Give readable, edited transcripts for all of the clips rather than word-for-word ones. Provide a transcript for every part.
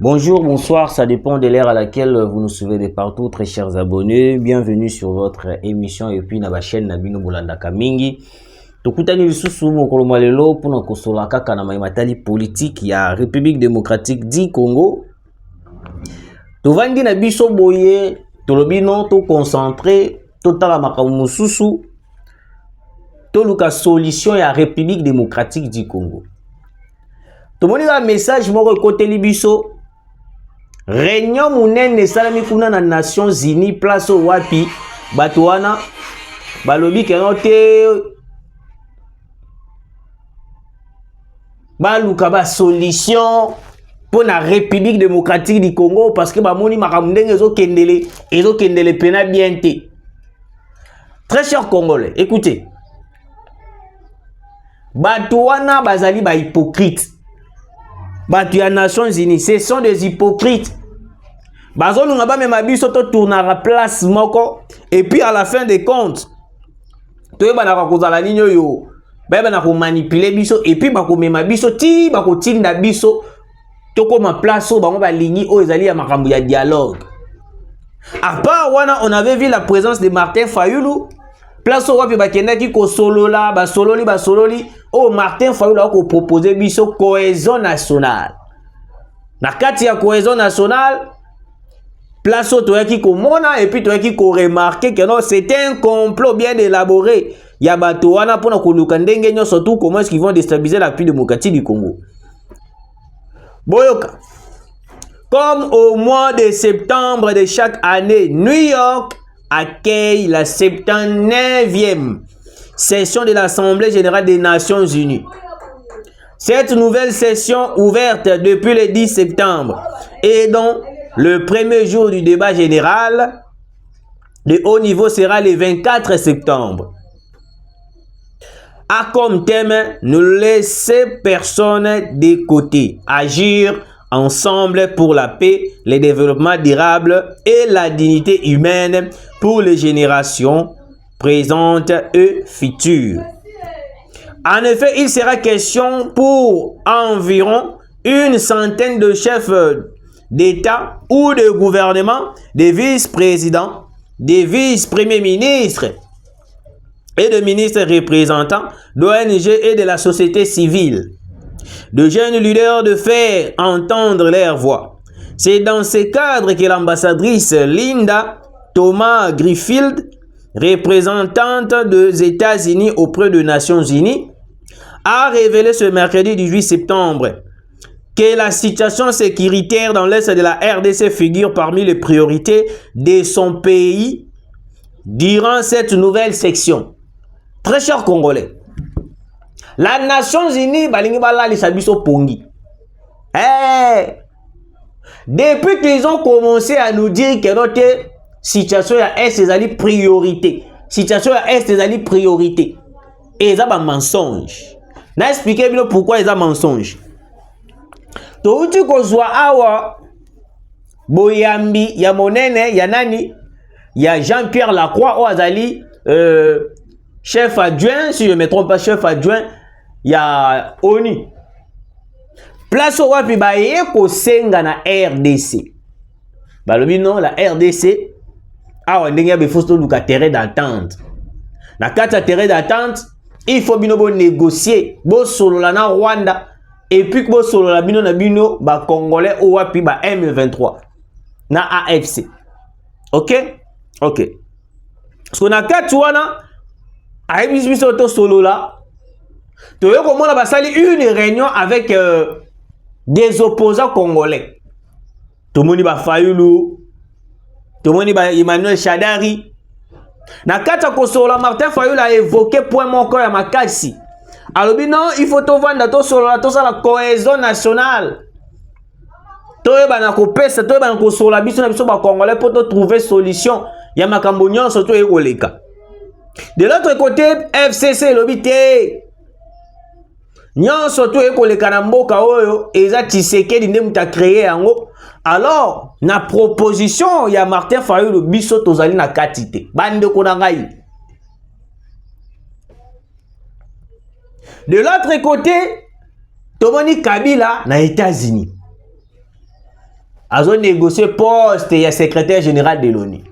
Bonjour, bonsoir, ça dépend de l'ère à laquelle vous nous suivez de partout, très chers abonnés. Bienvenue sur votre émission et puis na ba chaîne Nabino Bolandaka Mingi. Tokutani lisusu mokolo malelo pona kosola kaka na matali politique ya République démocratique du Congo. Tovandi na biso boye, tolobino to concentré, totala makambo mususu, toluka solution ya République démocratique du Congo. Tomoni la message moko ekoteli biso. Réunion munene salami kuna na Nations Unies place wapi bato wana balobi keno te baluka ba solution pour la République démocratique du Congo parce que bamoni makambo ndenge ezokendele pena bien te. Très chers Congolais, écoutez. Bato wana bazali ba hypocrite. Bato ya Nations Unies, ce sont des hypocrites. Bazo nunga ba mema biso to tournera place moko et puis à la fin des comptes to yeba na kozala ninyo yo ba na ko manipuler biso et puis ba ko mema biso ti ba ko tinda biso to koma place o bango ba lingi o ezali ya makambo ya dialogue. À part wana on avait vu la présence de Martin Fayulu place o wapi ba kendaki ko solola ba sololi oh Martin Fayulu a ko proposer biso cohésion nationale. Na kati ya cohésion nationale place où tu as qui komona et puis tu as qui remarqué que non c'était un complot bien élaboré. Ya bato wana pona koluka ndenge nyo surtout comment est-ce qu'ils vont déstabiliser la République démocratique du Congo. Boyoka. Comme au mois de septembre de chaque année, New York accueille la 79e session de l'Assemblée générale des Nations Unies. Cette nouvelle session ouverte depuis le 10 septembre et donc le premier jour du débat général de haut niveau sera le 24 septembre. A comme thème, ne laisser personne de côté, agir ensemble pour la paix, le développement durable et la dignité humaine pour les générations présentes et futures. En effet, il sera question pour environ une centaine de chefs d'État ou de gouvernement, des vice-présidents, des vice-premiers ministres et de ministres représentants d'ONG et de la société civile, de jeunes leaders de faire entendre leur voix. C'est dans ce cadre que l'ambassadrice Linda Thomas Greenfield, représentante des États-Unis auprès des Nations Unies, a révélé ce mercredi 18 septembre que la situation sécuritaire dans l'est de la RDC figure parmi les priorités de son pays durant cette nouvelle section. Très chers Congolais, la Nations Unies balingi balali sabiso pongi. Depuis qu'ils ont commencé à nous dire que notre situation à est ezali priorité, situation à est ezali priorité, et ça ba mensonge. Na expliquer bien pourquoi ils ont mensonge. Touti kozwa awa boyambi ya monene ya nani ya Jean-Pierre Lacroix ou azali chef adjoint, si je ne me trompe pas, chef adjoint ya ONU. Place au wapi baye ko senga na RDC. Balobi non la RDC awa ndenge ya befosto luka terrain d'entente. Na kata terrain d'entente, il faut bino bo négocier, bo solola na Rwanda. Et puis que solo la bino na bino ba congolais ou wapi ba M23 na AFC. OK? OK. Parce qu'on a quatre wana aibis biso to solo là. To yo komona ba sali une réunion avec des opposants congolais. To moni ba Fayulu, to moni ba Emmanuel Shadari. Na kata ko solo Martin Fayulu a évoqué point mon corps ya makasi. Alors non, il faut tout vendre tout sur la cohésion nationale. Tout bana ko pesa, tout bana ko sur la biso na biso ba congolais pour trouver solution. Ya makambo nyonso to ekoleka. De l'autre côté, FCC lobité. Nyonso to ekoleka na mboka oyo eza Tshisekedi nde muta créer yango. Alors, na proposition ya Martin Fayulu biso tozali na katité. Bande ko na ngai. De l'autre côté, Tomoni Kabila na États-Unis. azo négocier poste ya secrétaire général de l'ONU.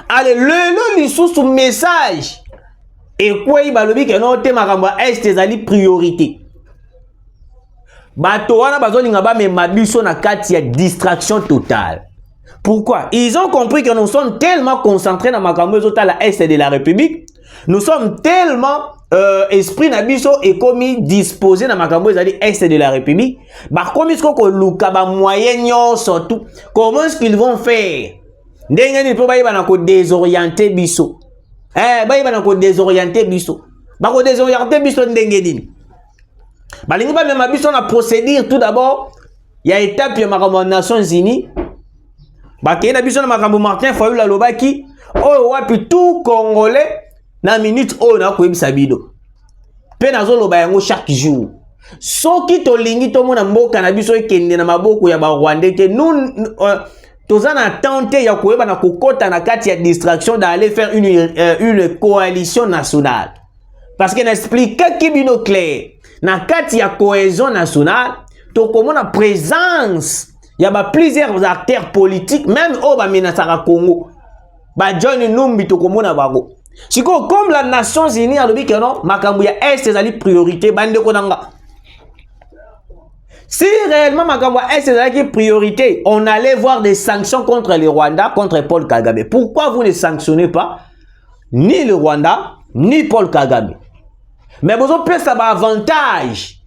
Allez, le sous message et quoi il balobi que non te makamba est ezali priorité. Bato wana bazolinga ba me mabiso na kati ya distraction totale. Pourquoi? Ils ont compris que nous sommes tellement concentrés dans makambo ezotala est de la République. Nous sommes tellement esprit nabiso et commis disposé dans makambo ezali est de la République. Ba komi ko luka ba moyen surtout. Comment est-ce qu'ils vont faire? Ndenge ni po ba yeba na ko désorienter biso. Ba yeba na ko désorienter biso. Ba ko désorienter biso ndenge nini? Balingi ba même biso na procédure tout d'abord. Il y a étape ya makambo Nations Unies. Ba ke na biso na makambo Martin Fayulu la lobaki. Oh wapi tout Congolais na minute o na ko yebisa bido. Pe nazo loba yango chaque jour. Soki to lingi to mona mboka na biso ekende na maboko ya ba Rwandais ke nous tozana tenter ya koyeba na kokota na kati ya distraction d'aller faire une coalition nationale. Parce que n'explique qui bino clair. Na kati ya cohésion nationale, to komona présence ya ba plusieurs acteurs politiques même au ba menasaka Congo. Ba John Numbi to komona bago. Siko comme la Nations Unies alobi que non, makambo ya est ezali priorité bande ko nanga. Si réellement makambo est ezali priorité, on allait voir des sanctions contre le Rwanda, contre Paul Kagame. Pourquoi vous ne sanctionnez pas ni le Rwanda ni Paul Kagame? Mais vous avez ça avantage.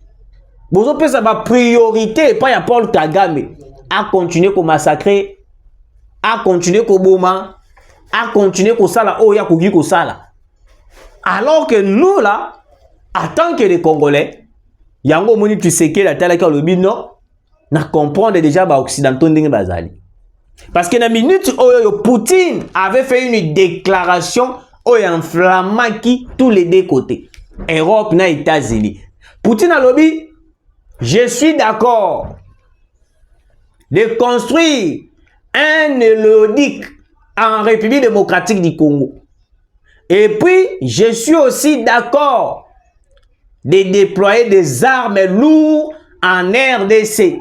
Vous avez ça priorité pas à Paul Kagame à continuer à massacrer, à continuer à boma, à continuer à sala oh ya kugi ko sala. Alors que nous là, en tant que les Congolais, yango moni tu sais que la tala ka lobi non, na comprendre déjà ba occidentaux ndenge bazali. Parce que na minute où Poutine avait fait une déclaration où il enflammait qui tous les deux côtés. Europe na États-Unis. Poutine a lobby, je suis d'accord de construire un hélioduc en République démocratique du Congo. Et puis, je suis aussi d'accord de déployer des armes lourdes en RDC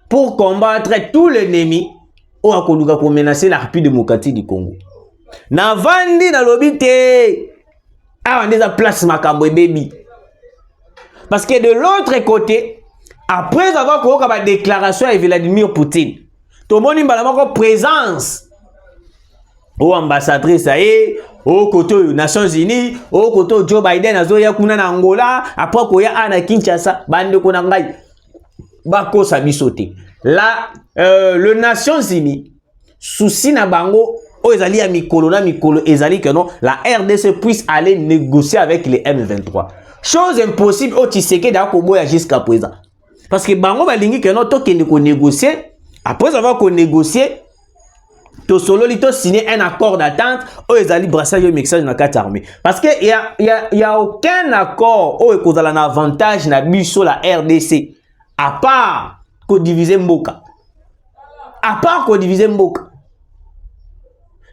pour combattre tout l'ennemi ou à menacer la République démocratique du Congo. Navandi na lobby te on est à place makambo baby. Parce que de l'autre côté, après avoir fait une déclaration avec Vladimir Poutine, tout le monde a une présence. Au ambassadrice, au côté des Nations Unies, au côté de Joe Biden, Azoya Kuna na Angola, après Koya Ana Kinshasa, Bande Konangai, Bako Sabisote. Là, le Nations Unies, souci na bango, ezali ya mikolo na mikolo ezali que non la RDC puisse aller négocier avec les M23. Chose impossible au Tshisekedi d'Akoboya jusqu'à présent. Parce que bango balingi que non to kende ko négocier après avoir ko négocier to solo lito signer un accord d'attente au ezali brassage au mixage na carte armée. Parce que il y a aucun accord au ekozala na avantage na biso la RDC à part ko diviser mboka. À part ko diviser mboka.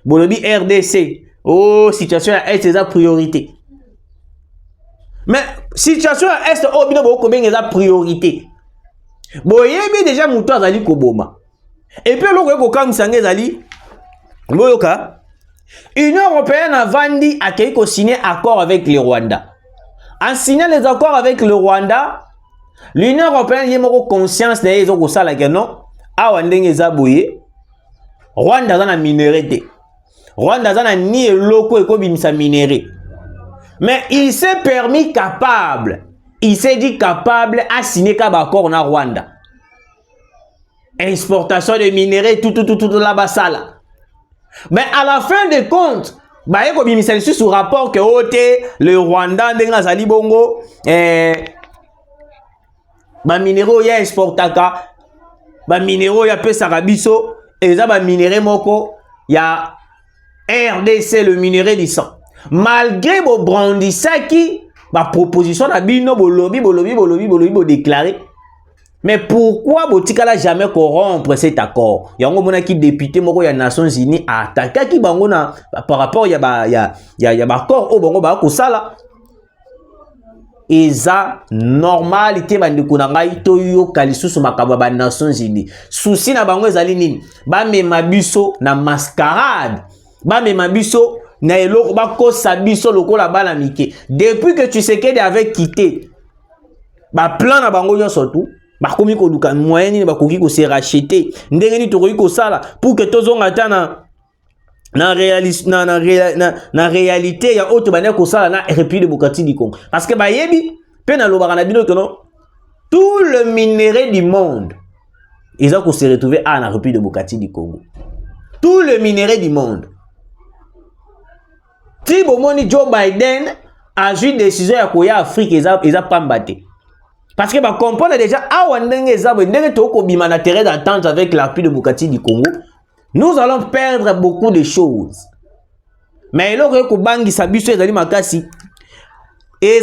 Bolobi RDC, oh, situation à Est, c'est la priorité. Mais situation à Est, oh, bino boko combien est priorité. Boyebi déjà mouto azali koboma. Et puis l'autre ko kam sangé azali boyoka. Union européenne a vendu à qui signer accord avec le Rwanda. En signant les accords avec le Rwanda, l'Union européenne y a moko conscience na yezo ko sala que non. Awa ndenge eza boye. Rwanda za na minerai. Rwanda zana ni loko eko bimisa minéré. Mais il s'est permis capable. Il s'est dit capable à signer un accord na Rwanda. Exportation de minéraux tout là-bas ça là. Mais à la fin de compte, bah eko bimisa sur rapport que le Rwanda ndenga zali bongo ba minéraux ya exportaka ba minéraux ya pesa biso eza ba minéraux moko ya RDC le minerai du sang. Malgré vos brandissaki, ma proposition na bino bolobi déclaré. Mais pourquoi botikala jamais corrompre cet accord? Yango mona ki député moko ya Nations Unies attaqué ki bango na par rapport ya ba accord o bango ba ko sala. eza normalité bandeko na ngai toyoka lisusu makambo ba Nations Unies. Souci na bango ezali nini? Ba mema biso na mascarade. Ba mema biso na eloko ba kosa biso lokola bana mike. Depuis que Tshisekedi avait quitté ba plan na bango nyonso tout, ba komi ko luka moyen ni ba koki ko se racheter. Ndenge ni tokoki ko sala pour que tozonga ta na réalité ya auto bana ko sala na République démocratique du Congo. Parce que ba yebi pe na lobaka na bino que non, tout le minerai du monde ils ont se retrouver à la République démocratique du Congo. Tout le minerai du monde. Si bomoni Joe Biden a joué décision ya koya Afrique ils a pas mbatté. Parce que ba comprendre déjà awa ndenge ezabo ndenge to ko bima na terrain d'entente avec la République démocratique du Congo. Nous allons perdre beaucoup de choses. Mais là, ils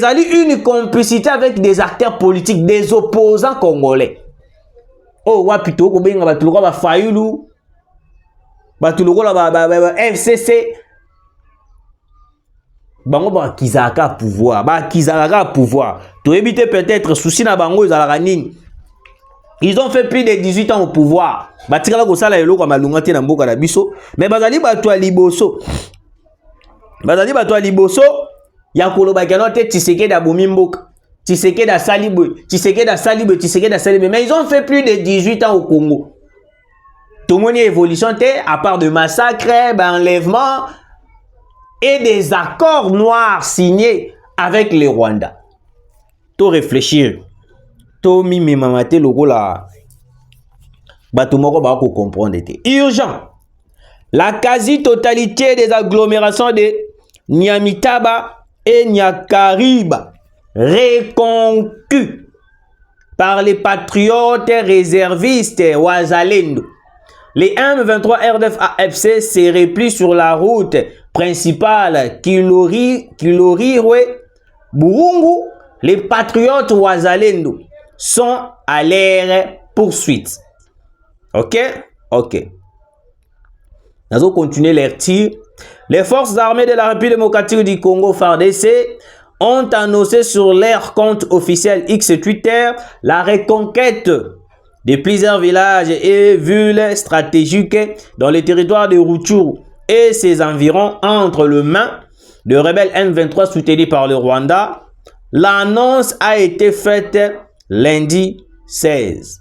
ont une complicité avec des acteurs politiques, des opposants congolais. Oh, wapito, kobenga batuluka ba Fayulu, batuluka ba FCC. Bango ba kizaka pouvoir, To éviter peut-être souci na bango ezalaka nini. Ils ont fait plus de 18 ans au pouvoir. Batikala ko sala eloko malunga te na mboka na biso, mais bazali bato ya liboso. Bazali bato ya liboso ya koloba keno te Tshisekedi abomi mboka. Tshisekedi a salibwe, mais ils ont fait plus de 18 ans au Congo. Tout le monde est évolution à part de massacres, d'enlèvements et des accords noirs signés avec le Rwanda. Tout réfléchir. Tomi mimamate lokola batumoko ba ko comprendre te. Urgent. La quasi-totalité des agglomérations de Nyamitaba et Nyakariba reconquis par les patriotes réservistes Wazalendo. Les M23 RDF AFC se replient sur la route principale Kiloriwe Burungu. Les patriotes Wazalendo sont à leur poursuite. Ok? Nous allons continuer les tirs. Les forces armées de la République démocratique du Congo, FARDC, ont annoncé sur leur compte officiel X Twitter la reconquête de plusieurs villages et villes stratégiques dans le territoire de Rutshuru et ses environs entre les mains de rebelles M23 soutenus par le Rwanda. L'annonce a été faite lundi 16.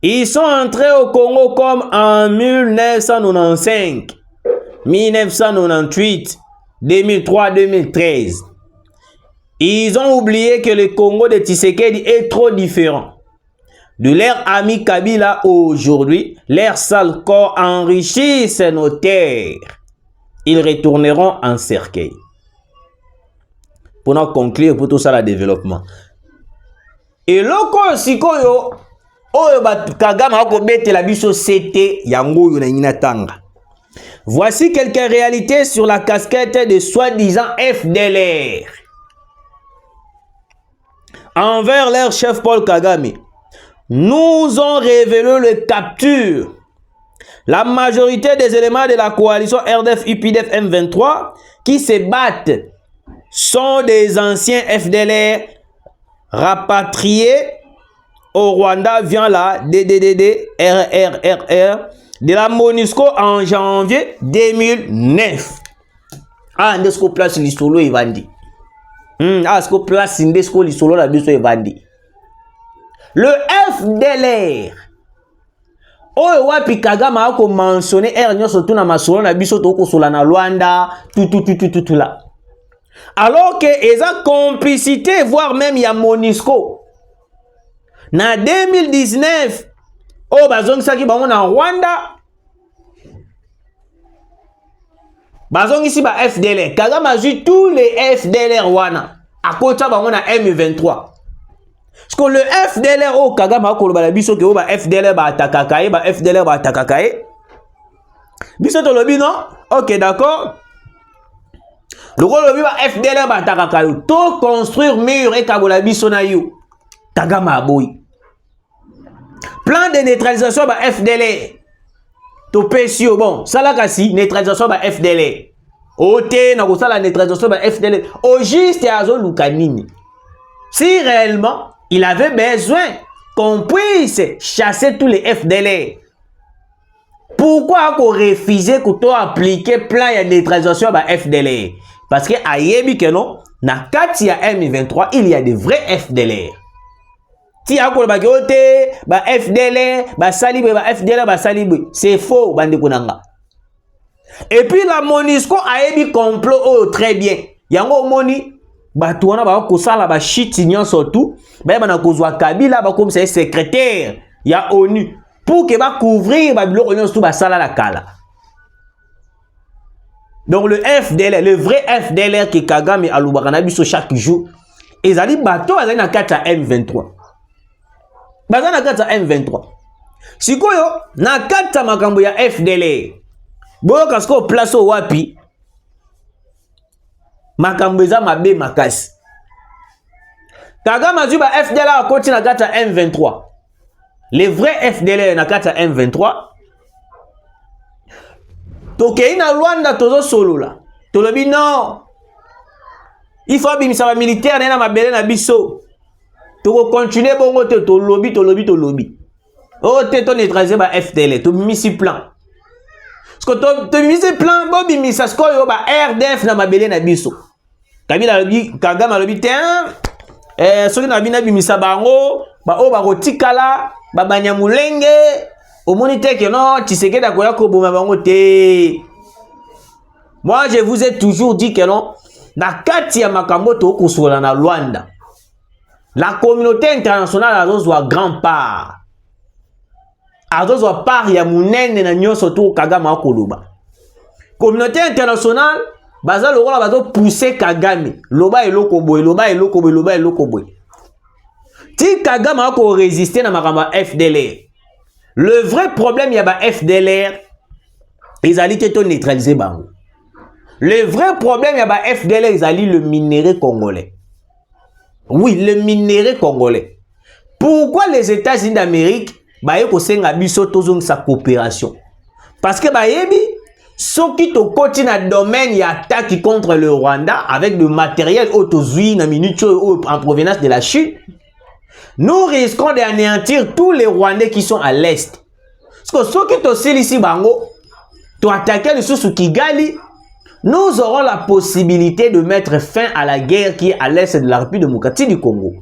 Ils sont entrés au Congo comme en 1995, 1998, 2003, 2013. Ils ont oublié que le Congo de Tshisekedi est trop différent de leur ami Kabila aujourd'hui. Leurs sales corps enrichissent nos terres. Ils retourneront en cercueil. Pour nous conclure pour tout ça, le développement. Et loko sikoyo oyo Kagame akobete la biso c'était yango yo na inatanga. Voici quelques réalités sur la casquette de soi-disant FDLR envers leur chef Paul Kagame. Nous ont révélé le capture. La majorité des éléments de la coalition RDF UPDF M23 qui se battent sont des anciens FDLR rapatriés au Rwanda via la DDDD-RRRR de la MONUSCO en janvier 2009. Ah, Ndesco place l'isolo Evandi. Ah, Ndesco place Ndesco l'isolo la biso Evandi. Le FDLR. Oyo wapi Kagame a mentionné Ernyo surtout na masolo na biso toko sola na Rwanda tout là. Alors que ils ont complicité voire même ya MONUSCO. Na 2019 oh bazong saki bango na Rwanda. Bazong ici ba FDLR. Kagame a vu tous les FDLR wana. À côté bango na M23. Parce que le FDLR au Kagame a koloba biso ke ba FDLR ba atakakaye ba FDLR ba atakakaye. Biso to lobi non? OK, d'accord. Le lobi ba FDLR ba atakakaye to construire mur et kabola biso na yo. Kagame a boy. Plan de neutralisation ba FDLR. To pesio bon, ça la kasi neutralisation ba FDLR. Ote na kosala neutralisation ba FDLR. Au juste azo lukanini. Si réellement il avait besoin qu'on puisse chasser tous les FDLR. Pourquoi qu'on refusait qu'on appliquer plan de neutralisation ba FDLR? Parce que ayebi que non, na kati ya M23 il y a des vrais FDLR. Si a ko ba ote ba FDLR ba salibe ba FDLR ba salibe, c'est faux bande konanga. Et puis la MONUSCO a émis complot oh très bien. Yango moni bato wana ba ko sala ba shit nyonso tout, ba na kozwa Kabila ba comme c'est secrétaire ya ONU pour que ba couvrir ba biloko nyonso tout ba sala la kala. Donc le FDLR, le vrai FDLR que Kagame alubaka na biso chaque jour, ezali bato bazali na kata M23. Bazali na kata M23. Sikoyo na kata makambo ya FDLR. Boyo kasko place wapi makambo eza mabe makasi. Kagame azuba FDLR akoti na kata M23. Les vrais FDLR na kata M23. Tokei na Rwanda tozo solola. Tolobi non. Il faut bimisa ba militaire na mabele na biso. Toko continuer bongo te tolobi. Oh te to neutraliser ba FDLR, to misi plan. Parce que tu mis ce plan, Bobby Missasko, RDF na mabele na biso. Kabila lobi, Kagame lobi, tiens, soki na bina bimisa bango, ba o ba rotikala, ba banyamulenge, au monite que non, Tshisekedi akoya ko boma bango te. Moi, je vous ai toujours dit que non, na kati ya makambo to kosola na Rwanda. La communauté internationale a besoin de grand part. Azozo part ya munene na nyoso to Kagame akoloba. Communauté internationale baza lokola bazo pousser Kagame. Loba eloko boy. Ti Kagame ako résister na makamba FDLR. Le vrai problème ya ba FDLR ezali te to neutraliser bango. Le vrai problème ya ba FDLR ezali le minerai congolais. Oui, le minerai congolais. Pourquoi les États-Unis d'Amérique baye ko senga biso tozong sa coopération? Parce que bayebi soki to koti na domaine ya attaque contre le Rwanda avec du matériel autozui na minute en provenance de la Chine, nous risquons d'anéantir tous les Rwandais qui sont à l'est. Parce que soki to silisi bango to attaquer le sous Kigali, nous aurons la possibilité de mettre fin à la guerre qui est à l'est de la République démocratique du Congo.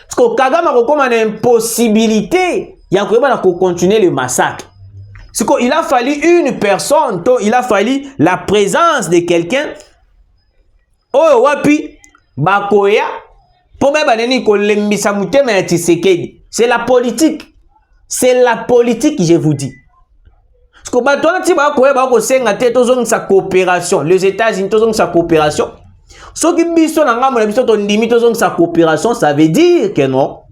Parce que Kagame a comme une impossibilité, il y a continuer le massacre. Parce qu'il a fallu une personne, il a fallu la présence de quelqu'un. Oh, wapi, bakoya, pour même banani ko lembisa mutema ya Tshisekedi. C'est la politique. C'est la politique, je vous dis. Parce que bato ti bakoya bako senga te tozong sa coopération. Les États-Unis tozong sa coopération. Ce qui biso nanga mon biso ton limite tozong sa coopération, ça veut dire que non.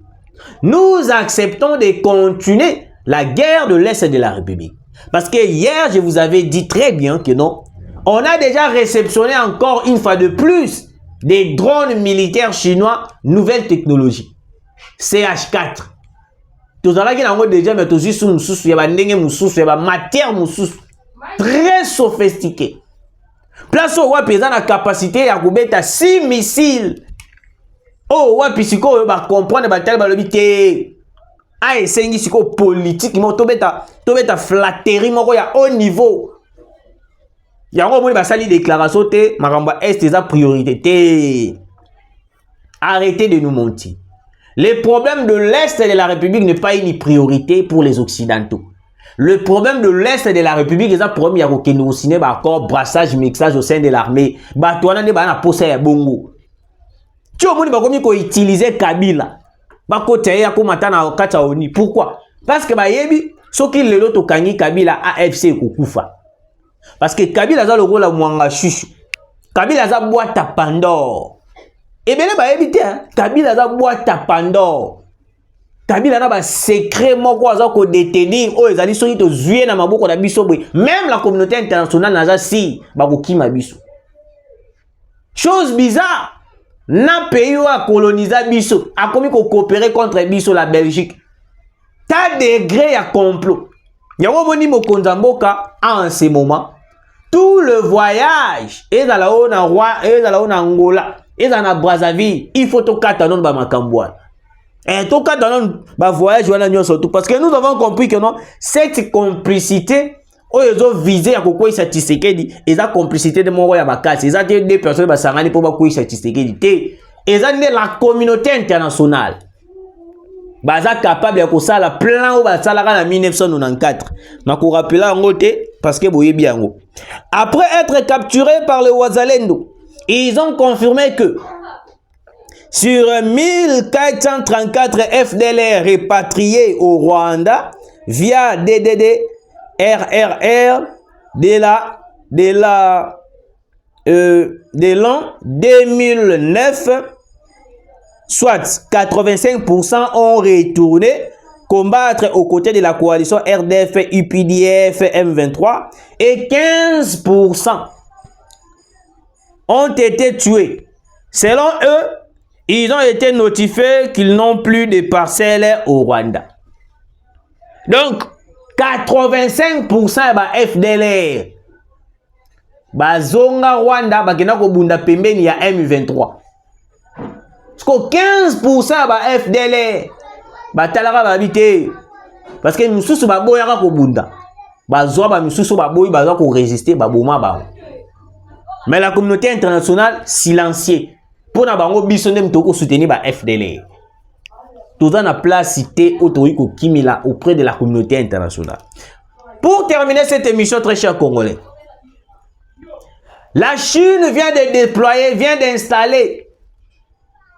Nous acceptons de continuer la guerre de l'Est de la République. Parce que hier, je vous avais dit très bien que non. On a déjà réceptionné encore une fois de plus des drones militaires chinois, nouvelle technologie. CH4. Tout ça là qui n'a déjà mais tout sous moussous, il y a des moussous, il y a matière moussous. Très sophistiqué. Place au wap la capacité à couper 6 missiles. Oh wap pisiko va comprendre batal balobité. Ah et c'est une politique mo to beta flatterie moko ya haut niveau. Yango moni ba sali déclaration te makamba est sa priorité te. Arrêtez de nous mentir. Le problème de l'Est de la République n'est pas une priorité pour les Occidentaux. Le problème de l'Est de la République est un problème qui nous ciné encore brassage, mixage au sein de l'armée. Batouana ne ba na posa ya bongo. Tu as dit qu'on utiliser Kabila. Pourquoi? Parce que bayebi soki lelo to kangi Kabila AFC kukufa. Parce que Kabila za logo la mwanga chushu. Kabila za boîte à Pandore. Et bien bayebi te Kabila za boîte à Pandore. Kabila na ba secret moko aza ko détenir o ezali soki to zuye na maboko na biso boy. Même la communauté internationale naza si ba ko kima biso. Chose bizarre. Na pays a colonisé biso, a commis qu'on coopérer contre biso la Belgique. Ta degré à complot. Y'a moni mo konzamboka en ce moment. tout le voyage et dans la roi et dans la Angola et dans la Brazzaville, il faut tout katanon ba makambwa. Et tout katanon ba voyage wana nyonso tout parce que nous avons compris que non cette complicité ils ont visé à quoi ça Tshisekedi et la complicité de mon roi bakasi ils ont des personnes ba sangani pour ba quoi ça Tshisekedi té ils ont la communauté internationale baza capable ya kosala plan ou basalaka na 1994 na ko rappeler yango té parce que boyebi yango. Après être capturés par le Wazalendo, ils ont confirmé que sur 1434 FDLR répatriés au Rwanda via DDD RRR de l'an 2009, soit 85% ont retourné combattre aux côtés de la coalition RDF, UPDF, M23 et 15% ont été tués. Selon eux, ils ont été notifiés qu'ils n'ont plus de parcelles au Rwanda. Donc, 85% ba FDLR bazonga Rwanda bakena ko bunda pembeni ya M23. Parce que 15% ba FDLR batalaka babité parce que misusu baboyaka ko bunda bazwa ba misusu baboyi bazwa ko résister baboma ba. Mais la communauté internationale silencieux pour na bango biso ndem toko soutenir ba FDLR. Tout dans la place cité autoriko kimila auprès de la communauté internationale. Pour terminer cette émission, très chers Congolais, la Chine vient de déployer, vient d'installer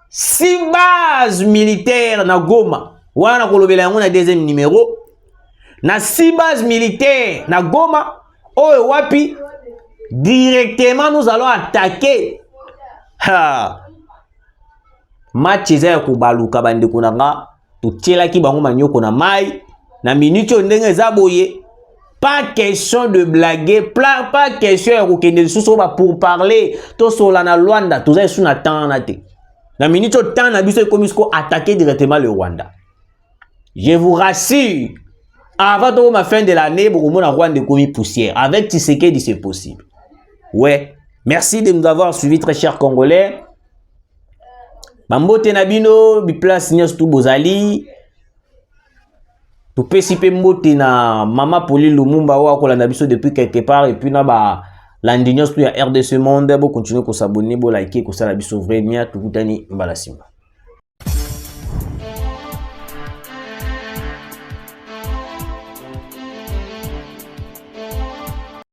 6 bases militaires na Goma. Wana kolobela yango na deuxième numéro. Na 6 bases militaires na Goma. Oyo wapi directement nous allons attaquer. Ha. Match eza ko baluka bande kunanga tutiela ki bango manyoko na mai na minute ndenge za boye. Pas question de blaguer, pas question de kende sous pour parler to sola na Rwanda, tout ça sous na temps na te. Na minute temps na biso komisko attaquer directement le Rwanda. Je vous rassure, avant de la fin de l'année, pour mon Rwanda commis poussière avec Tshisekedi c'est possible. Ouais, merci de nous avoir suivis très chers Congolais. Mambote nabino bi place nyos tout bozali. Tu peux si pe mbote na Mama Pauline Lumumba wa ko landa biso depuis quelque part et puis na ba landignos tout ya RDC monde bo continuer ko s'abonner bo liker ko sala biso vrai mia tout kutani mbala simba.